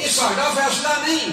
ਇਹ ਸਾਡਾ ਫੈਸਲਾ ਨਹੀਂ,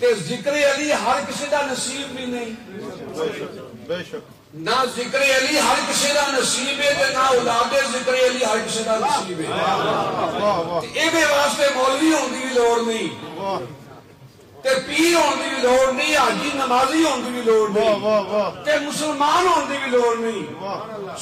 ਤੇ ਜ਼ਿਕਰ ਅਲੀ ਹਰ ਕਿਸੇ ਦਾ ਨਸੀਬ ਵੀ ਨਹੀਂ, ਨਾ ਜ਼ਿਕਰ ਅਲੀ ਹਰ ਕਿਸੇ ਦਾ ਨਸੀਬ ਹੈ ਤੇ ਨਾ ਔਲਾਦ ਜ਼ਿਕਰ ਅਲੀ ਹਰ ਕਿਸੇ ਦਾ ਨਸੀਬ ਹੈ। ਤੇ ਇਹਦੇ ਵਾਸਤੇ ਮੌਲਵੀ ਹੋਣ ਦੀ ਵੀ ਲੋੜ ਨਹੀਂ ਤੇ ਪੀਰ ਹੋਣ ਦੀ ਵੀ ਲੋੜ ਨਹੀਂ, ਹਾਜੀ ਨਮਾਜ਼ੀ ਹੋਣ ਦੀ ਵੀ ਲੋੜ ਨਹੀਂ ਤੇ ਮੁਸਲਮਾਨ ਹੋਣ ਦੀ ਵੀ ਲੋੜ ਨਹੀਂ,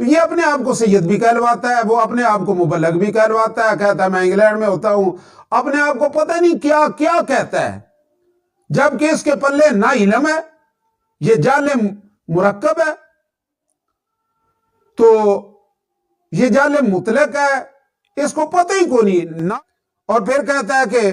تو یہ اپنے آپ کو سید بھی کہلواتا ہے، وہ اپنے آپ کو مبلغ بھی کہلواتا ہے، کہتا ہے میں انگلینڈ میں ہوتا ہوں، اپنے آپ کو پتہ نہیں کیا کیا کہتا ہے، جبکہ اس کے پلے نہ علم ہے، یہ جال مرکب ہے، تو یہ جال مطلق ہے، اس کو پتہ ہی کو نہیں۔ اور پھر کہتا ہے کہ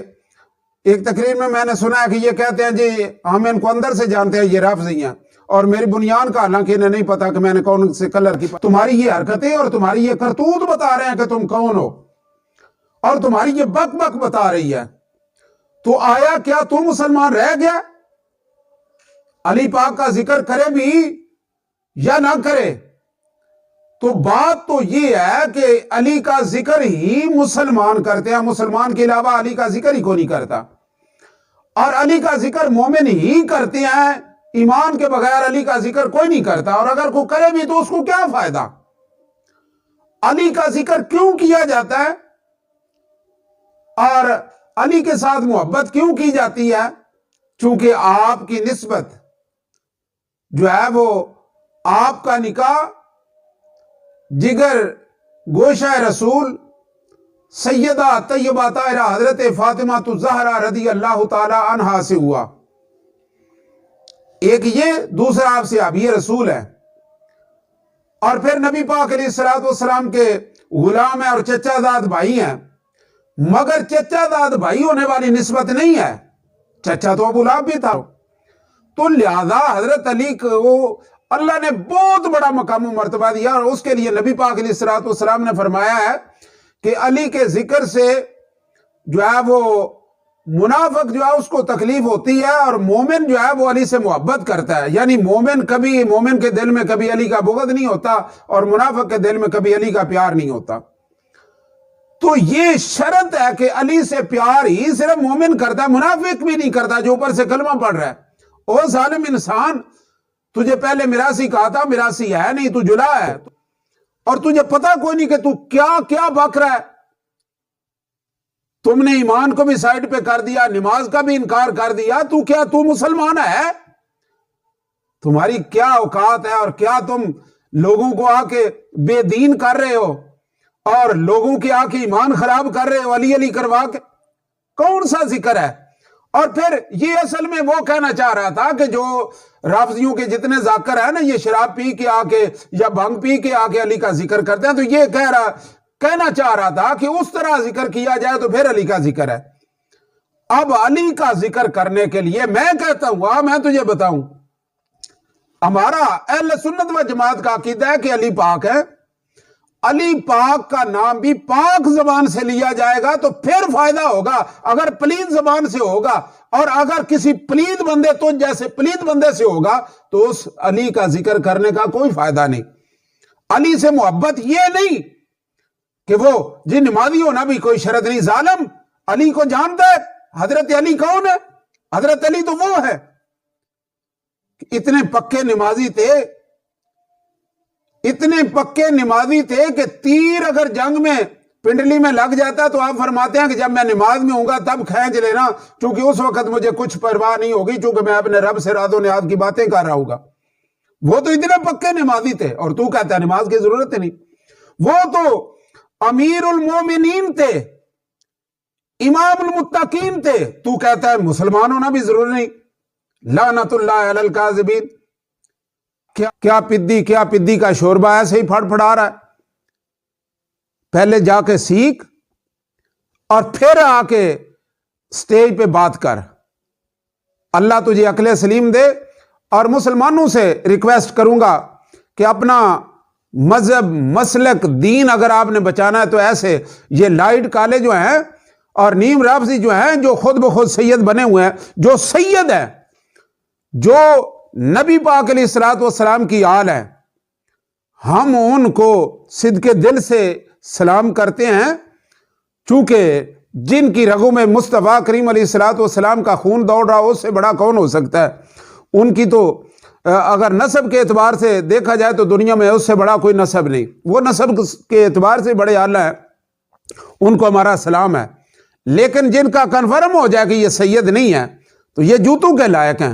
ایک تقریر میں نے سنا ہے کہ یہ کہتے ہیں جی ہم ان کو اندر سے جانتے ہیں، یہ رافضی ہیں، اور میری بنیان کا حالانکہ انہیں نہیں پتا کہ میں نے کون سے کلر کی، تمہاری یہ حرکتیں اور تمہاری یہ کرتوت بتا رہے ہیں کہ تم کون ہو، اور تمہاری یہ بک بک بتا رہی ہے۔ تو آیا کیا تو مسلمان رہ گیا؟ علی پاک کا ذکر کرے بھی یا نہ کرے، تو بات تو یہ ہے کہ علی کا ذکر ہی مسلمان کرتے ہیں، مسلمان کے علاوہ علی کا ذکر ہی کوئی نہیں کرتا، اور علی کا ذکر مومن ہی کرتے ہیں، ایمان کے بغیر علی کا ذکر کوئی نہیں کرتا، اور اگر کوئی کرے بھی تو اس کو کیا فائدہ؟ علی کا ذکر کیوں کیا جاتا ہے اور علی کے ساتھ محبت کیوں کی جاتی ہے؟ چونکہ آپ کی نسبت جو ہے وہ آپ کا نکاح جگر گوشہ رسول سیدہ طیبہ طاہرہ حضرت فاطمہ الزہرا رضی اللہ تعالی عنہا سے ہوا۔ ایک یہ، دوسرا آپ صحابی رسول ہے، اور پھر نبی پاک علیہ السلام کے غلام ہیں اور چچا زاد بھائی ہیں، مگر چچا زاد بھائی ہونے والی نسبت نہیں ہے، چچا تو ابو لہب بھی تھا۔ تو لہذا حضرت علی کو اللہ نے بہت بڑا مقام و مرتبہ دیا، اور اس کے لیے نبی پاک علیہ السلام نے فرمایا ہے کہ علی کے ذکر سے جو ہے وہ منافق جو ہے اس کو تکلیف ہوتی ہے، اور مومن جو ہے وہ علی سے محبت کرتا ہے، یعنی مومن کے دل میں کبھی علی کا بغض نہیں ہوتا، اور منافق کے دل میں کبھی علی کا پیار نہیں ہوتا۔ تو یہ شرط ہے کہ علی سے پیار ہی صرف مومن کرتا ہے، منافق بھی نہیں کرتا جو اوپر سے کلمہ پڑھ رہا ہے۔ او ظالم انسان، تجھے پہلے میراثی کہا تھا، میراثی ہے نہیں، تو جلا ہے، اور تجھے پتا کوئی نہیں کہ تو کیا کیا بک رہا ہے۔ تم نے ایمان کو بھی سائڈ پہ کر دیا، نماز کا بھی انکار کر دیا، تو مسلمان ہے؟ تمہاری کیا اوقات ہے، اور کیا تم لوگوں کو آ کے بے دین کر رہے ہو، اور لوگوں کے آ کے ایمان خراب کر رہے ہو علی علی کروا کے؟ کون سا ذکر ہے؟ اور پھر یہ اصل میں وہ کہنا چاہ رہا تھا کہ جو رافضیوں کے جتنے ذاکر ہیں نا، یہ شراب پی کے آ کے یا بھنگ پی کے آ کے علی کا ذکر کرتے ہیں، تو یہ کہنا چاہ رہا تھا کہ اس طرح ذکر کیا جائے تو پھر علی کا ذکر ہے۔ اب علی کا ذکر کرنے کے لیے میں کہتا ہوں، میں تجھے بتاؤں، ہمارا اہل سنت و جماعت کا عقیدہ ہے کہ علی پاک ہے۔ علی پاک کا نام بھی پاک زبان سے لیا جائے گا تو پھر فائدہ ہوگا، اگر پلید زبان سے ہوگا، اور اگر کسی پلید بندے تو جیسے پلید بندے سے ہوگا تو اس علی کا ذکر کرنے کا کوئی فائدہ نہیں۔ علی سے محبت یہ نہیں کہ وہ جی نمازی ہونا بھی کوئی شرط نہیں، ظالم علی کو جانتا ہے۔ حضرت علی کون ہے؟ حضرت علی تو وہ ہے، اتنے پکے نمازی تھے کہ تیر اگر جنگ میں پنڈلی میں لگ جاتا تو آپ فرماتے ہیں کہ جب میں نماز میں ہوں گا تب کھینچ لینا، چونکہ اس وقت مجھے کچھ پرواہ نہیں ہوگی، چونکہ میں اپنے رب سے راز و نیاز کی باتیں کر رہا ہوں گا۔ وہ تو اتنے پکے نمازی تھے، اور تو کہتا ہے نماز کی ضرورت نہیں۔ وہ تو امیر المومنین تھے، امام المتقین تھے، تو کہتا ہے مسلمان ہونا بھی ضروری نہیں۔ لعنت اللہ علی الکاذبین۔ کیا پدی کا شوربہ ایسے ہی پھڑ پھڑا رہا ہے؟ پہلے جا کے سیکھ اور پھر آ کے سٹیج پہ بات کر۔ اللہ تجھے عقل سلیم دے، اور مسلمانوں سے ریکویسٹ کروں گا کہ اپنا مذہب، مسلک، دین اگر آپ نے بچانا ہے تو ایسے یہ لائٹ کالے جو ہیں اور نیم رافضی جو ہیں، جو خود بخود سید بنے ہوئے ہیں، جو سید ہیں، جو نبی پاک علیہ السلام کی آل ہے، ہم ان کو صدق دل سے سلام کرتے ہیں، چونکہ جن کی رگوں میں مصطفیٰ کریم علیہ السلام کا خون دوڑ رہا ہو، اس سے بڑا کون ہو سکتا ہے؟ ان کی تو اگر نسب کے اعتبار سے دیکھا جائے تو دنیا میں اس سے بڑا کوئی نسب نہیں، وہ نسب کے اعتبار سے بڑے اعلیٰ ہیں، ان کو ہمارا سلام ہے۔ لیکن جن کا کنفرم ہو جائے کہ یہ سید نہیں ہے تو یہ جوتوں کے لائق ہیں۔